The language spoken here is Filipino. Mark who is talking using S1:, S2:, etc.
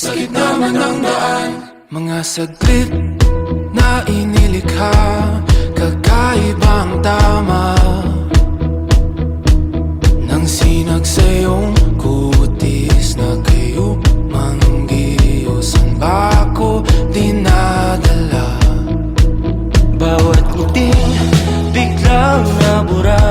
S1: sa gitna man ng daan. Mga saglit na inilikha, kakaibang tama nang sinag sa iyong kutis na kayo manggiyo. San ba ako dinadala?
S2: Bawat ngiting biglang nabura,